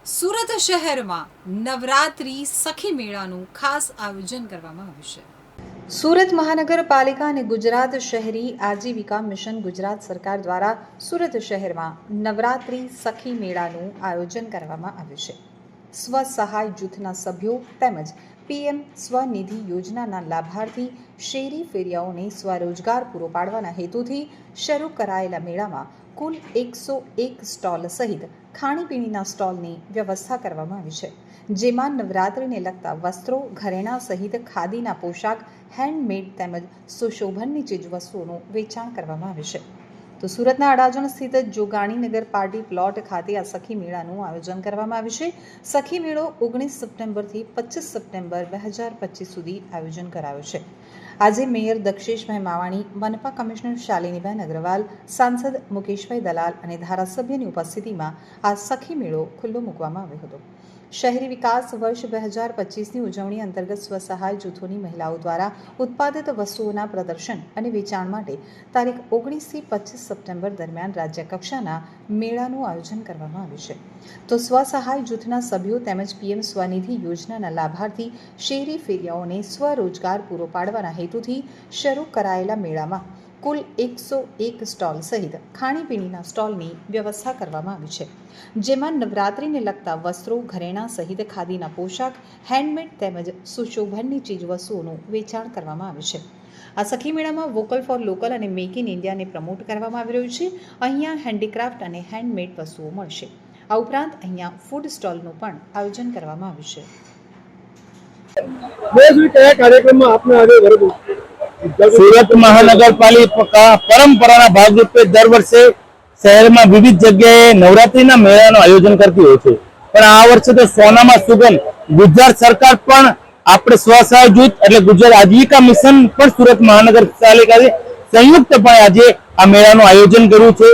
સુરત શહેરમાં નવરાત્રિ સખી મેળાનું ખાસ આયોજન કરવામાં આવ્યું છે। સુરત મહાનગરપાલિકા અને ગુજરાત શહેરી આજીવિકા મિશન ગુજરાત સરકાર દ્વારા સુરત શહેરમાં નવરાત્રિ સખી મેળાનું આયોજન કરવામાં આવ્યું છે। સ્વસહાય જૂથના સભ્યો તેમજ પીએમ સ્વનિધિ યોજનાના લાભાર્થી શેરી ફેરિયાઓને સ્વરોજગાર પૂરો પાડવાના હેતુથી શરૂ કરાયેલા મેળામાં કુલ 101 સ્ટોલ સહિત ખાણીપીણીના સ્ટોલની વ્યવસ્થા કરવામાં આવી છે, જેમાં નવરાત્રિને લગતા વસ્ત્રો, ઘરેણાં સહિત ખાદીના પોશાક, હેન્ડમેડ તેમજ સુશોભનની ચીજવસ્તુઓનું વેચાણ કરવામાં આવે છે। તો સુરતના અડાજણ સ્થિત જોગાણીનગર પાર્ટી પ્લોટ ખાતે આ સખી મેળાનું આયોજન કરવામાં આવ્યું છે। સખી મેળો 19 સપ્ટેમ્બરથી 25 સપ્ટેમ્બર 2025 સુધી આયોજન કરાયો છે। આજે મેયર દક્ષેશભાઈ માવાણી, મનપા કમિશનર શાલિનીબેન અગ્રવાલ, સાંસદ મુકેશભાઈ દલાલ અને ધારાસભ્યની ઉપસ્થિતિમાં આ સખી મેળો ખુલ્લો મૂકવામાં આવ્યો હતો। શહેરી વિકાસ વર્ષ 2025ની ઉજવણી અંતર્ગત સ્વસહાય જૂથોની મહિલાઓ દ્વારા ઉત્પાદિત વસ્તુઓના પ્રદર્શન અને વેચાણ માટે તારીખ 19થી 25 સપ્ટેમ્બર દરમિયાન રાજ્ય કક્ષાના મેળાનું આયોજન કરવામાં આવ્યું છે। તો સ્વસહાય જૂથના સભ્યો તેમજ પીએમ સ્વનિધિ યોજનાના લાભાર્થી શેરી ફેરિયાઓને સ્વરોજગાર પૂરો પાડવાના હેતુથી શરૂ કરાયેલા મેળામાં કુલ 101 સ્ટોલ સહિત ખાણીપીણીના સ્ટોલની વ્યવસ્થા કરવામાં આવી છે, જેમાં નવરાત્રિને લગતા વસ્ત્રો, ઘરેણાં સહિત ખાદીના પોશાક, હેન્ડમેડ તેમજ સુશોભનની ચીજવસ્તુઓનું વેચાણ કરવામાં આવે છે। આ સખી મેળામાં વોકલ ફોર લોકલ અને મેક ઇન ઇન્ડિયાને પ્રમોટ કરવામાં આવી રહ્યું છે। અહીંયા હેન્ડીક્રાફ્ટ અને હેન્ડમેડ વસ્તુઓ મળશે। આ ઉપરાંત અહીંયા ફૂડ સ્ટોલનું પણ આયોજન કરવામાં આવ્યું છે। सूरत महानगरपालिका परंपरा भागरूपे दर वर्षे शहर में विविध जगह नवरात्रि मेळाનું आयोजन करती હોય છે, પણ આ વર્ષે તો સોનામાં સુગંધ ગુજરાત સરકાર પણ આપણે સ્વસહાય જૂથ એટલે ગુજરાત આજીવિકા મિશન પણ સુરત મહાનગરપાલિકાએ સંયુક્તપણે આજે આ મેળાનું આયોજન કર્યું છે।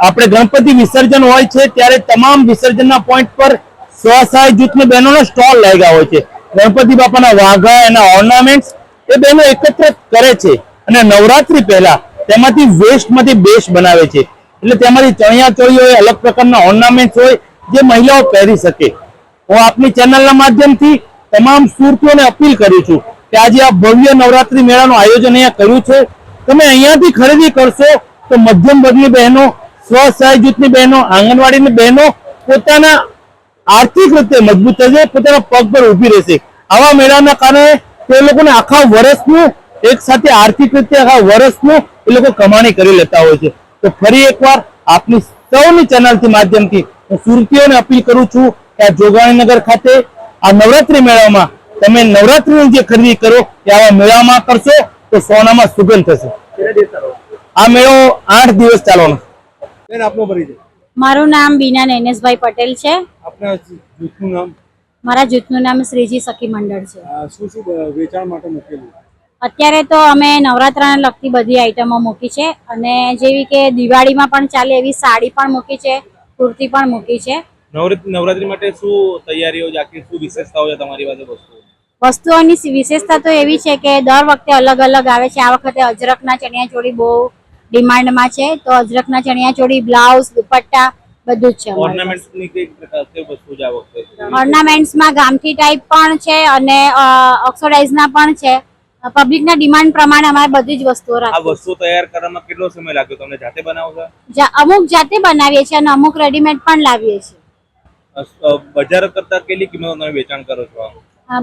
આપણે ગણપતિ વિસર્જન હોય છે ત્યારે તમામ વિસર્જનના પોઈન્ટ પર સ્વસહાય જૂથની બહેનોના સ્ટોલ લાગ્યા હોય છે। ગણપતિ બાપાના વાઘા, એના ઓર્નામેન્ટ્સ એ બહેનો એકત્રિત કરે છે અને નવરાત્રી પહેલા તેમાંથી વેસ્ટમાંથી બેસ્ટ બનાવે છે, એટલે તેમાંથી ચણિયા ચોળી હોય, અલગ પ્રકારના ઓર્નામેન્ટ્સ હોય જે મહિલાઓ પહેરી શકે। હું આપની ચેનલના માધ્યમથી તમામ સુરતીઓને અપીલ કરું છું કે આજે આ ભવ્ય નવરાત્રી મેળાનું આયોજન અહીંયા કર્યું છે। તમે અહીંયાથી ખરીદી કરશો તો મધ્યમ વર્ગની બહેનો, સ્વસહાય જૂથની બહેનો, આંગણવાડીની બહેનો પોતાના આર્થિક રીતે મજબૂત થશે, પોતાના પગ પર ઊભી રહેશે। આવા મેળાના કારણે તે લોકોને આખા વર્ષનું એક સાથે આર્થિક રીતે આખા વર્ષનું એ લોકો કમાણી કરી લેતા હોય છે। તો ફરી એકવાર આપની સૌની ચેનલથી માધ્યમથી હું સુરતીઓને અપીલ કરું છું કે આ જોગાણીનગર ખાતે આ નવરાત્રી મેળામાં તમે નવરાત્રીની જે ખરીદી કરો એ આવા મેળામાં કરશો તો સોનામાં સુગંધ થશે। આ મેળો 8 દિવસ ચાલવાનો। મારું નામ બીના નૈનેશભાઈ પટેલ છે। આપના જૂથનું નામ? મારા જૂથનું નામ શ્રીજી સખી મંડળ છે। શું શું વેચાણ માટે મૂકેલું? અત્યારે તો અમે નવરાત્રાને લગતી બધી આઈટમો મૂકી છે, અને જેવી કે દિવાળીમાં પણ ચાલે એવી સાડી પણ મૂકી છે, કુર્તી પણ મૂકી છે। નવરાત્રી માટે શું તૈયારીઓ છે, શું વિશેષતાઓ છે તમારી પાસે? વસ્તુઓની વિશેષતા તો એવી છે કે દર વખતે અલગ અલગ આવે છે। આ વખતે અજરકના ચણિયાચોળી બહુ ડિમાન્ડમાં છે, તો અજરકના ચણિયાચોળી, બ્લાઉઝ, દુપટ્ટા બધું જ છે। ઓર્નામેન્ટ્સની કઈ પ્રકારની વસ્તુ છે આ વખતે? ઓર્નામેન્ટ્સમાં ગામઠી ટાઈપ પણ છે અને ઓક્સોડાઇઝના પણ છે। પબ્લિકના ડિમાન્ડ પ્રમાણે અમારે બધી જ વસ્તુઓ રાખી છે। આ વસ્તુ તૈયાર કરવામાં કેટલો સમય લાગ્યો તમને? જાતે બનાવો છો? અમુક જાતે બનાવીએ છીએ અને અમુક રેડીમેડ પણ લાવીએ છીએ। બજાર કરતા કેટલી કિંમત તમે વેચાણ કરો છો?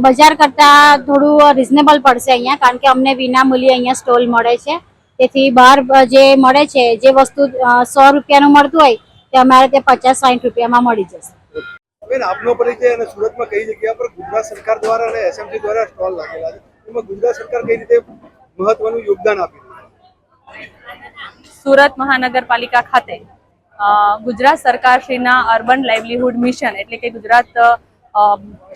બજાર કરતા થોડું રીઝનેબલ પડશે અહીંયા, કારણ કે અમને વિના મૂલ્યે અહીંયા સ્ટોલ મળે છે। તેથી બહાર જે મળે છે, જે વસ્તુ 100 રૂપિયાનું મળતું હોય તે અમારે ત્યાં 50-60 રૂપિયામાં મળી જશે। આપનો પરિચય અને સુરતમાં કઈ જગ્યા પર ગુજરાત સરકાર દ્વારા અને એસએમસી દ્વારા સ્ટોલ લાગેલા છે, એમાં ગુજરાત સરકાર કઈ રીતે મહત્વનું યોગદાન આપ્યું? સુરત મહાનગરપાલિકા ખાતે ગુજરાત સરકારશ્રીના અર્બન લાઇવલીહુડ મિશન એટલે કે ગુજરાત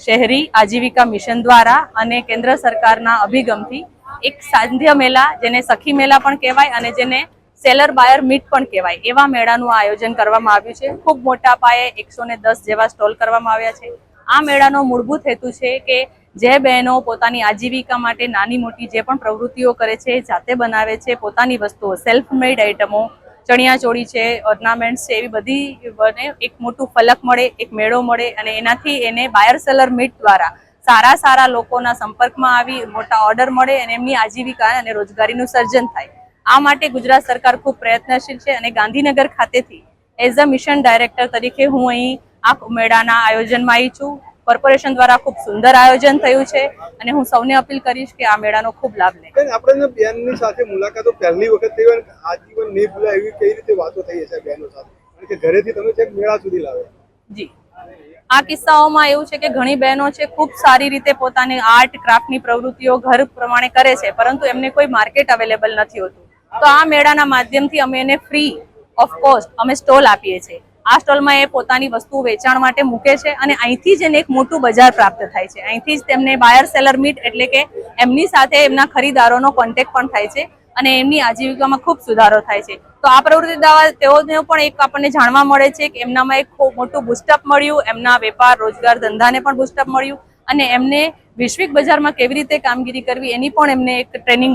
શહેરી આજીવિકા મિશન દ્વારા અને કેન્દ્ર સરકારના અભિગમથી એક સાંધ્ય મેળા, જેને સખી મેળા પણ કહેવાય અને જેને સેલર બાયર મીટ પણ કહેવાય, એવા મેળાનું આયોજન કરવામાં આવ્યું છે। ખૂબ મોટા પાયે 110 જેવા સ્ટોલ કરવામાં આવ્યા છે। આ મેળાનો મૂળભૂત હેતુ છે કે જે બહેનો પોતાની આજીવિકા માટે નાની મોટી જે પણ પ્રવૃત્તિઓ કરે છે, જાતે બનાવે છે, પોતાની વસ્તુઓ સેલ્ફ મેડ આઇટમો ચણિયા ચોળી છે, ઓર્નામેન્ટ્સ છે, એવી બધી બને એક મોટું ફલક મળે, એક મેળો મળે અને એનાથી એને બાયર સેલર મીટ દ્વારા સારા લોકોના સંપર્કમાં આવી મોટા ઓર્ડર મળે અને એમની આજીવિકા અને રોજગારીનું સર્જન થાય. આ માટે ગુજરાત સરકાર ખૂબ પ્રયત્નશીલ છે અને ગાંધીનગર ખાતેથી એઝ અ મિશન ડાયરેક્ટર તરીકે હું અહીં આ મેળાના આયોજનમાં આવી છું. કોર્પોરેશન દ્વારા ખૂબ સુંદર આયોજન થયું છે અને હું સૌને અપીલ કરીશ કે આ મેળાનો ખૂબ લાભ લે. આપણે બેનની સાથે મુલાકાતો પહેલી વખત થઈ હોય, આજીવન નહીં ભૂલાય એવી કઈ રીતે વાતો થઈ હશે બહેનો સાથે, કારણ કે ઘરેથી તમે છેક મેળા સુધી લાવે? જી, આ કિસ્સાઓમાં એવું છે કે ઘણી બહેનો છે ખૂબ સારી રીતે પોતાની આર્ટ ક્રાફ્ટની પ્રવૃત્તિઓ ઘર પ્રમાણે કરે છે, પરંતુ એમને કોઈ માર્કેટ અવેલેબલ નથી હોતું. તો આ મેળાના માધ્યમથી અમે એને ફ્રી ઓફ કોસ્ટ અમે સ્ટોલ આપીએ છીએ. આ સ્ટોલમાં એ પોતાની વસ્તુ વેચાણ માટે મૂકે છે અને અહીંથી જ એને એક મોટું બજાર પ્રાપ્ત થાય છે. અહીંથી જ તેમને બાયર સેલર મીટ એટલે કે એમની સાથે એમના ખરીદારોનો કોન્ટેક્ટ પણ થાય છે અને એમની આજીવિકામાં ખૂબ સુધારો થાય છે. તો આ પ્રવૃત્તિ દ્વારા તેઓને પણ એક આપણને જાણવા મળે છે કે એમનામાં એક ખૂબ મોટું બુસ્ટઅપ મળ્યું, એમના વેપાર રોજગાર ધંધાને પણ બુસ્ટઅપ મળ્યું અને એમને વૈશ્વિક બજારમાં કેવી રીતે કામગીરી કરવી એની પણ એમને એક ટ્રેનિંગ મળી.